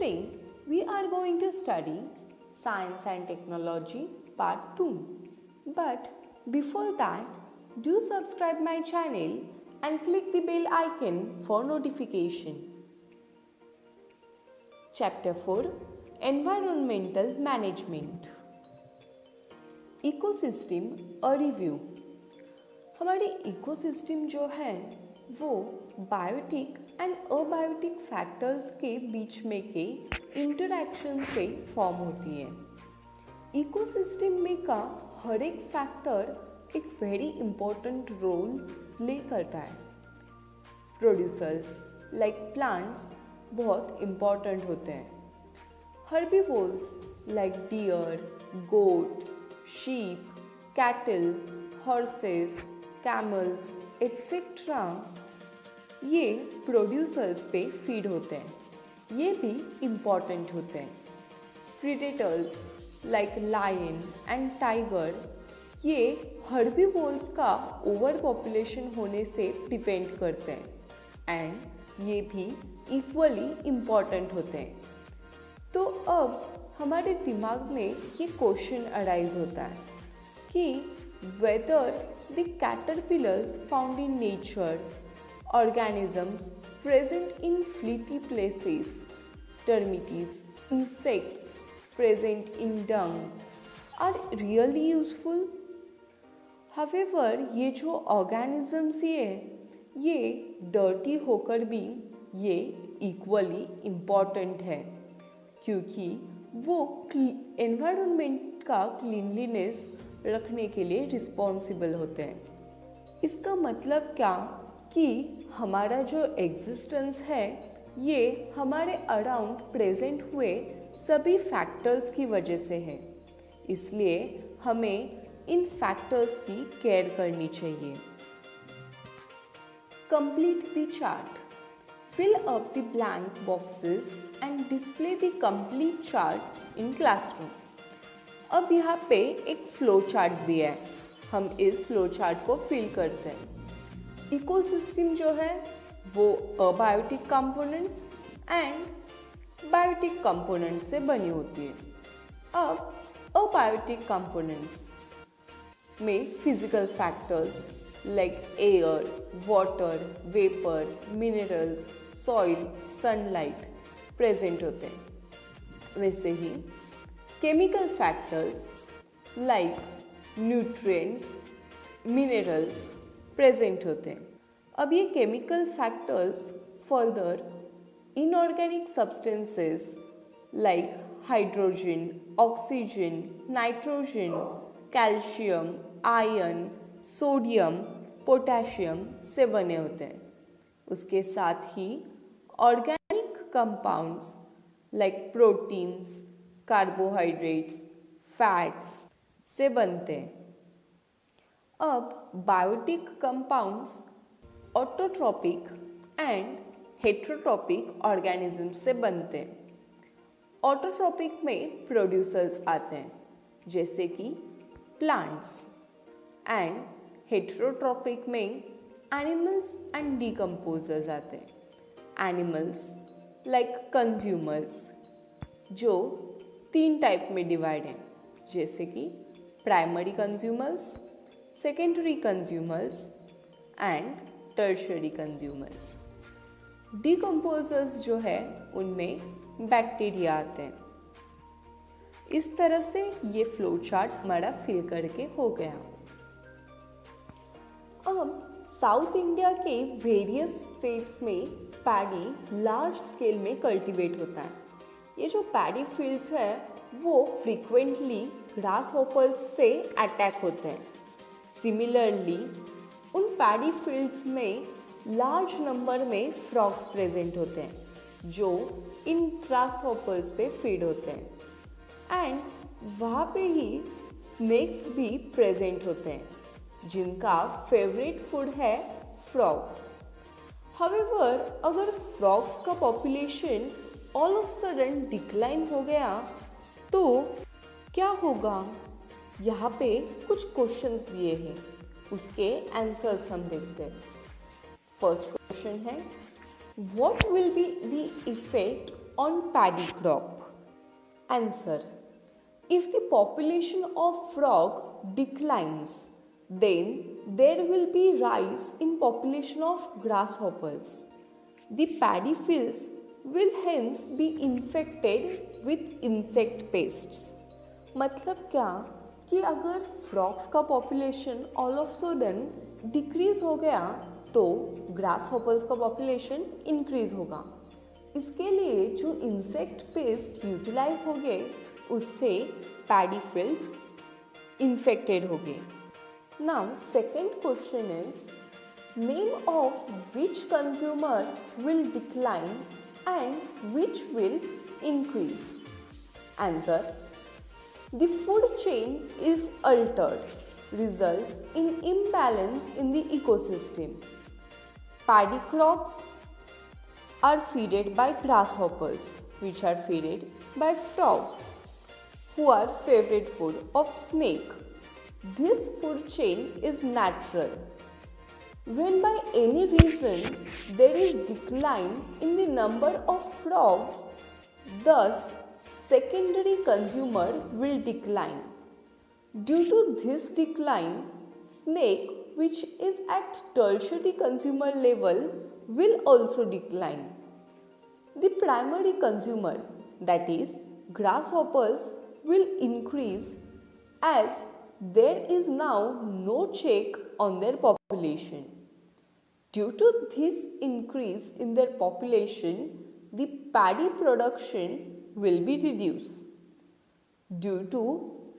Today we are going to study Science and Technology Part 2. But before that, do subscribe my channel and click the bell icon for notification. Chapter 4 Environmental Management. Ecosystem a review. हमारी ecosystem जो है वो biotic and abiotic factors के बीच में के interaction से form होती है. इकोसिस्टम में का हर एक फैक्टर एक वेरी इंपॉर्टेंट रोल प्ले करता है. प्रोड्यूसर्स लाइक प्लांट्स बहुत इम्पॉर्टेंट होते हैं. Herbivores like deer, goats, sheep, cattle, horses, camels, etc. ये प्रोड्यूसर्स पे फीड होते हैं. ये भी इम्पॉर्टेंट होते हैं. Predators like lion and tiger ये हर्बीवोर्स का ओवर पॉपुलेशन होने से डिफेंड करते हैं एंड ये भी इक्वली इम्पॉर्टेंट होते हैं. तो अब हमारे दिमाग में ये क्वेश्चन अराइज होता है कि whether the caterpillars found in nature, organisms present in filthy places, termites, insects present in dung are really useful. However ये जो ऑर्गेनिजम्स ये डर्टी होकर भी ये इक्वली इम्पॉर्टेंट है क्योंकि वो एनवायरनमेंट का क्लीनलीनेस रखने के लिए रिस्पॉन्सिबल होते हैं. इसका मतलब क्या कि हमारा जो एग्जिस्टेंस है ये हमारे अराउंड प्रेजेंट हुए सभी फैक्टर्स की वजह से है. इसलिए हमें इन फैक्टर्स की केयर करनी चाहिए. Complete the chart. Fill up the blank boxes and display the complete chart in classroom. अब यहाँ पे एक फ्लो चार्ट दिया है. हम इस फ्लो चार्ट को फिल करते हैं. इकोसिस्टम जो है वो abiotic components and biotic components से बनी होती है. अब अबायोटिक कंपोनेंट्स में physical factors like air, water, vapour, minerals, soil, sunlight present होते हैं. वैसे ही chemical factors like nutrients, minerals present होते हैं. अब ये chemical factors further inorganic substances like hydrogen, oxygen, nitrogen, calcium, iron, sodium, potassium से बने होते हैं. उसके साथ ही organic compounds like proteins, carbohydrates, fats से बनते हैं. अब biotic compounds autotrophic and heterotrophic organism से बनते हैं. ऑटोट्रोपिक में प्रोड्यूसर्स आते हैं जैसे कि प्लांट्स एंड हेट्रोट्रोपिक में एनिमल्स एंड डिकम्पोजर्स आते हैं. एनिमल्स लाइक कंज्यूमर्स जो 3 टाइप में डिवाइड हैं जैसे कि primary consumers, secondary consumers and tertiary consumers. Decomposers जो है उनमें बैक्टीरिया आते हैं. इस तरह से ये फ्लो चार्ट हमारा फिल करके हो गया. अब साउथ इंडिया के वेरियस स्टेट्स में पैडी लार्ज स्केल में कल्टीवेट होता है. ये जो पैडी फील्ड्स है वो फ्रीक्वेंटली ग्रास होपर्स से अटैक होते हैं. सिमिलरली उन पैडी फील्ड्स में लार्ज नंबर में फ्रॉग्स प्रेजेंट होते हैं जो इन ग्रास होपर्स पे फीड होते हैं एंड वहाँ पे ही स्नेक्स भी प्रेजेंट होते हैं जिनका फेवरेट फूड है फ्रॉग्स. हावेवर अगर फ्रॉग्स का population all of sudden decline हो गया तो क्या होगा. यहाँ पे कुछ क्वेश्चंस दिए हैं, उसके आंसर्स हम देखते हैं. फर्स्ट क्वेश्चन है, what will be the effect on paddy crop? Answer. If the population of frog declines, then there will be rise in population of grasshoppers. The paddy fields will hence be infected with insect pests. मतलब क्या कि अगर frogs का population all of sudden decrease हो गया तो ग्रासहॉपर्स का population increase होगा. इसके लिए जो इंसेक्ट पेस्ट यूटिलाइज हो गए उससे पैडी फील्ड्स इन्फेक्टेड हो गए. Now second question is name of which consumer will decline and which will increase. Answer. The food chain is altered, results in imbalance in the ecosystem. Paddy crops are fed by grasshoppers, which are fed by frogs, who are favorite food of snake. This food chain is natural. When by any reason there is decline in the number of frogs, thus secondary consumer will decline. Due to this decline, snake which is at tertiary consumer level will also decline. The primary consumer, that is grasshoppers, will increase as there is now no check on their population. Due to this increase in their population, the paddy production will be reduced. Due to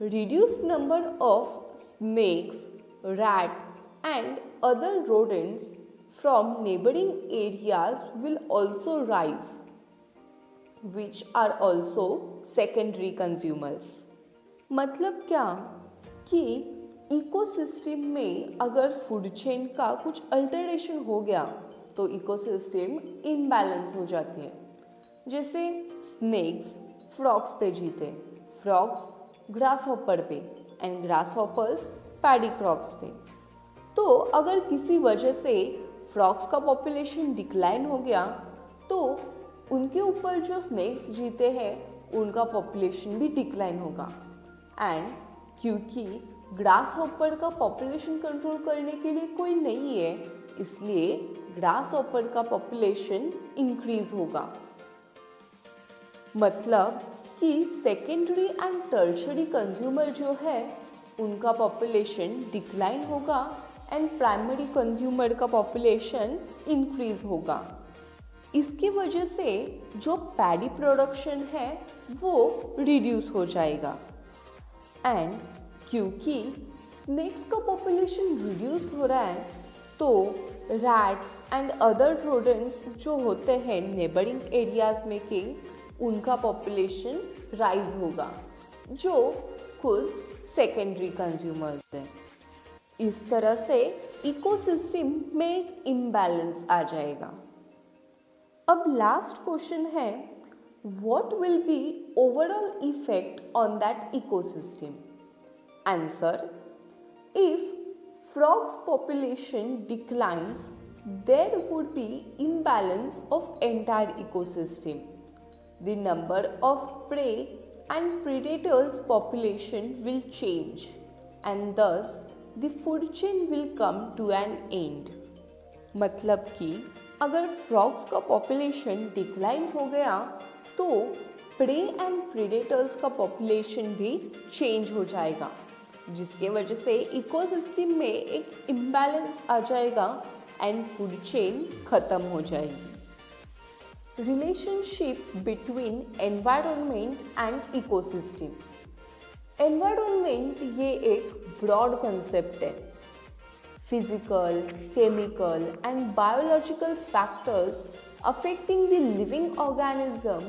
reduced number of snakes, rat and other rodents from neighboring areas will also rise, which are also secondary consumers. मतलब क्या कि ecosystem में अगर food chain का कुछ alteration हो गया तो इकोसिस्टम इम्बैलेंस हो जाती है. जैसे स्नेक्स फ्रॉग्स पे जीते, फ्रॉग्स ग्रासहॉपर पे एंड ग्रासहॉपर्स पैडी क्रॉप्स पे. तो अगर किसी वजह से फ्रॉग्स का पॉपुलेशन डिक्लाइन हो गया तो उनके ऊपर जो स्नेक्स जीते हैं उनका पॉपुलेशन भी डिक्लाइन होगा. एंड क्योंकि ग्रासहॉपर का पॉपुलेशन कंट्रोल करने के लिए कोई नहीं है, इसलिए ग्रासहॉपर का पॉपुलेशन इंक्रीज होगा. मतलब कि सेकेंडरी एंड टर्शरी कंज्यूमर जो है उनका पॉपुलेशन डिक्लाइन होगा एंड प्राइमरी कंज्यूमर का पॉपुलेशन इंक्रीज होगा. इसकी वजह से जो पैडी प्रोडक्शन है वो रिड्यूस हो जाएगा. एंड क्योंकि स्नेक्स का पॉपुलेशन रिड्यूस हो रहा है तो रैट्स एंड अदर रोडेंट्स जो होते हैं नेबरिंग एरियाज में के उनका पॉपुलेशन राइज होगा जो खुद सेकेंडरी कंज्यूमर्स हैं. इस तरह से इकोसिस्टम में एक इम्बैलेंस आ जाएगा. अब लास्ट क्वेश्चन है what will be overall effect on that ecosystem. Answer. If frogs population declines, there would be imbalance of entire ecosystem. The number of prey and predators population will change and thus the food chain will come to an end. मतलब कि अगर frogs का population decline हो गया तो pray and predators का population भी change हो जाएगा, जिसके वजह से इकोसिस्टम में एक इम्बैलेंस आ जाएगा एंड फूड चेन खत्म हो जाएगी. Relationship between environment and ecosystem. Environment ये एक ब्रॉड कंसेप्ट है. Physical, chemical and biological factors affecting the living organism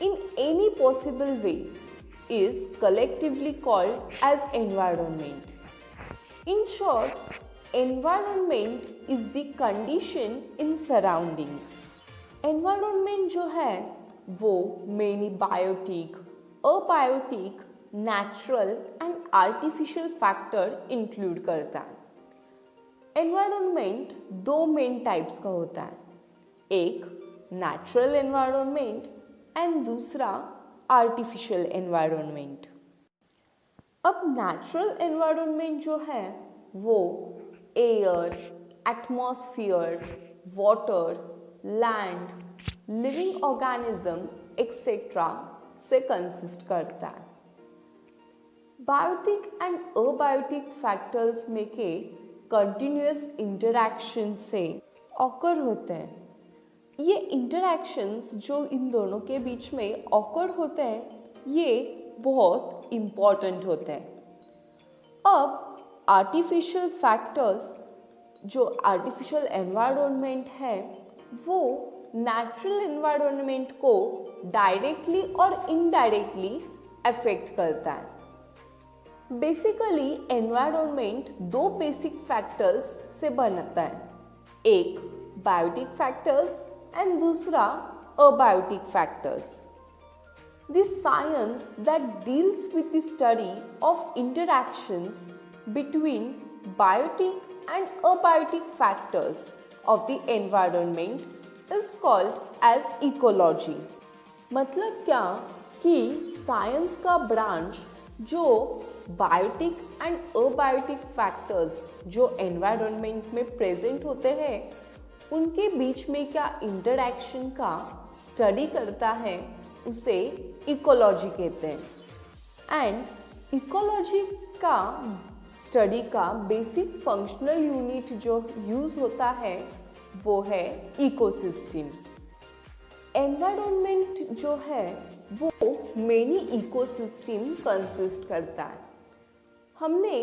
in any possible way is collectively called as environment. In short, environment is the condition in surrounding. Environment जो है वो mainly biotic, abiotic, natural and artificial factor include करता है. Environment दो main types का होता है. एक नेचुरल एनवायरनमेंट एंड दूसरा आर्टिफिशियल एनवायरनमेंट। अब नेचुरल एनवायरनमेंट जो है वो air, atmosphere, water, land, living organism etcetera से कंसिस्ट करता है। बायोटिक एंड अबायोटिक फैक्टर्स में के कंटिन्यूअस इंटरैक्शन से ऑकर होते हैं। ये इंटरैक्शंस जो इन दोनों के बीच में ऑकर होते हैं, ये बहुत इम्पॉर्टेंट होते हैं। अब आर्टिफिशियल फैक्टर्स, जो आर्टिफिशियल एनवायरनमेंट है, वो नेचुरल एनवायरनमेंट को डायरेक्टली और इनडायरेक्टली अफेक्ट करता है। बेसिकली एनवायरनमेंट दो बेसिक फैक्टर्स से बनता है, एक बायोटिक फैक्टर्स एंड दूसरा abiotic factors. The science that deals with the study of interactions between biotic and abiotic factors of the environment is called as ecology। मतलब क्या कि साइंस का ब्रांच जो बायोटिक एंड अबायोटिक फैक्टर्स जो environment में present होते हैं उनके बीच में क्या इंटरैक्शन का स्टडी करता है, उसे इकोलॉजी कहते हैं। एंड इकोलॉजी का स्टडी का बेसिक फंक्शनल यूनिट जो यूज होता है वो है इकोसिस्टम। एनवायरनमेंट जो है वो मेनी इकोसिस्टम कंसिस्ट करता है। हमने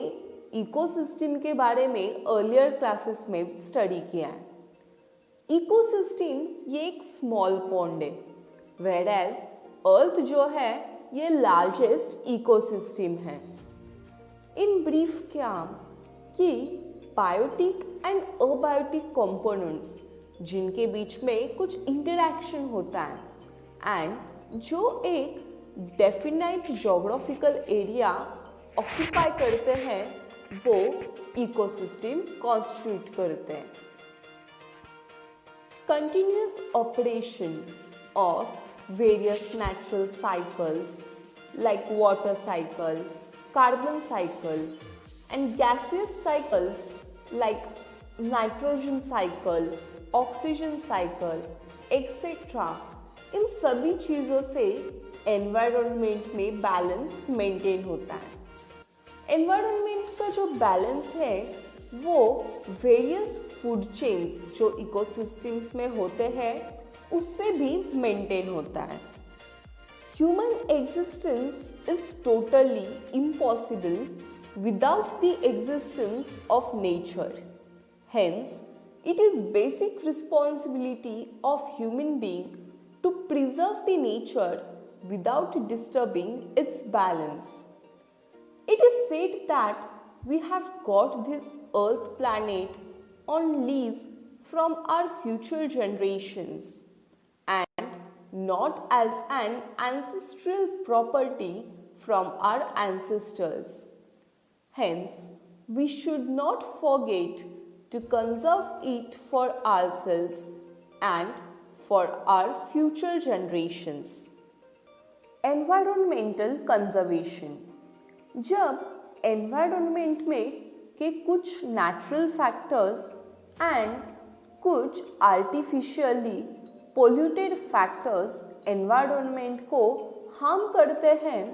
इकोसिस्टम के बारे में अर्लियर क्लासेस में स्टडी किया है। इकोसिस्टम ये एक स्मॉल पॉन्ड है, whereas अर्थ जो है ये लार्जेस्ट इकोसिस्टम है। इन ब्रीफ क्या कि बायोटिक एंड अबायोटिक कंपोनेंट्स जिनके बीच में कुछ इंटरैक्शन होता है एंड जो एक डेफिनाइट ज्योग्राफिकल एरिया ऑक्यूपाई करते हैं वो इकोसिस्टम कॉन्स्टिट्यूट करते हैं। Continuous operation of various natural cycles like water cycle, carbon cycle and gaseous cycles like nitrogen cycle, oxygen cycle etc. इन सभी चीज़ों से एनवायरनमेंट में बैलेंस मेंटेन होता है। एनवायरनमेंट का जो बैलेंस है वो वेरियस फूड चेन्स जो इकोसिस्टम्स में होते हैं उससे भी मेंटेन होता है। Human existence is totally impossible without the existence of nature. Hence it is basic responsibility of human being to preserve the nature without disturbing its balance. It is said that we have got this earth planet on lease from our future generations not as an ancestral property from our ancestors. Hence, we should not forget to conserve it for ourselves and for our future generations. Environmental conservation। जब environment में के कुछ natural factors and कुछ artificially polluted factors environment को harm करते हैं,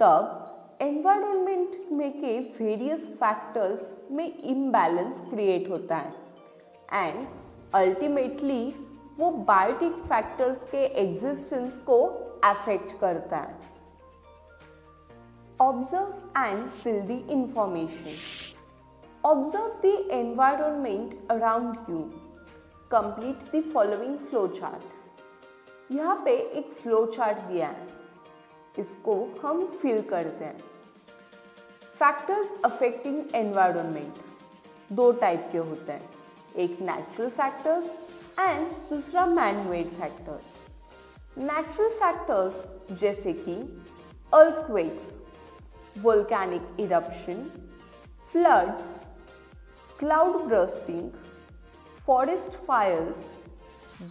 तब environment में के वेरियस फैक्टर्स में इम्बैलेंस क्रिएट होता है एंड अल्टीमेटली वो बायोटिक फैक्टर्स के एग्जिस्टेंस को अफेक्ट करता है। Observe and fill the information. Observe the environment around you. Complete the following flow chart. यहाँ पे एक फ्लो चार्ट दिया है, इसको हम फिल करते हैं। फैक्टर्स अफेक्टिंग एनवायरनमेंट दो टाइप के होते हैं, एक नेचुरल फैक्टर्स एंड दूसरा मैन-मेड फैक्टर्स। नेचुरल फैक्टर्स जैसे कि earthquakes, volcanic eruption, floods, cloud bursting, forest fires,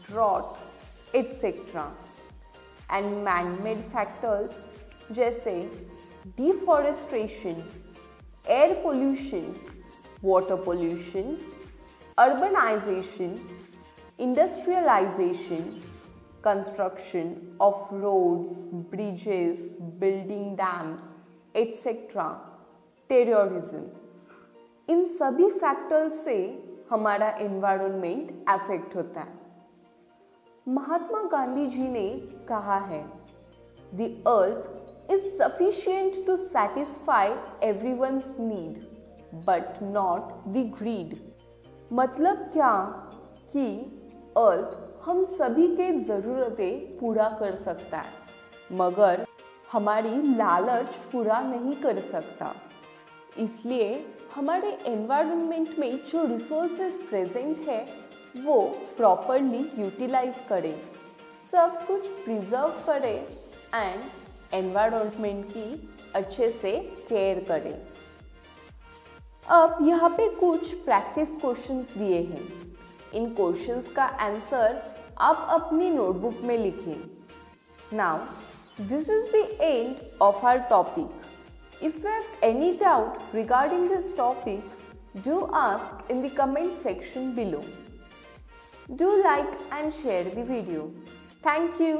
drought, etc. And man-made factors जैसे deforestation, air pollution, water pollution, urbanisation, industrialisation, construction of roads, bridges, building dams, etcetera, terrorism, इन सभी फैक्टर्स से हमारा environment affect होता है। महात्मा गांधी जी ने कहा है, the earth is sufficient to satisfy everyone's need but not the greed. मतलब क्या कि अर्थ हम सभी के ज़रूरतें पूरा कर सकता है मगर हमारी लालच पूरा नहीं कर सकता। इसलिए हमारे एनवायरनमेंट में जो रिसोर्सेज प्रेजेंट है वो प्रॉपरली यूटिलाइज करें, सब कुछ प्रिजर्व करें एंड एनवायरनमेंट की अच्छे से केयर करें। अब यहाँ पे कुछ प्रैक्टिस क्वेश्चंस दिए हैं। इन क्वेश्चंस का आंसर आप अपनी नोटबुक में लिखें। Now this is the end of our topic. If you have any doubt regarding this topic, do ask in the comment section below. Do like and share the video. Thank you.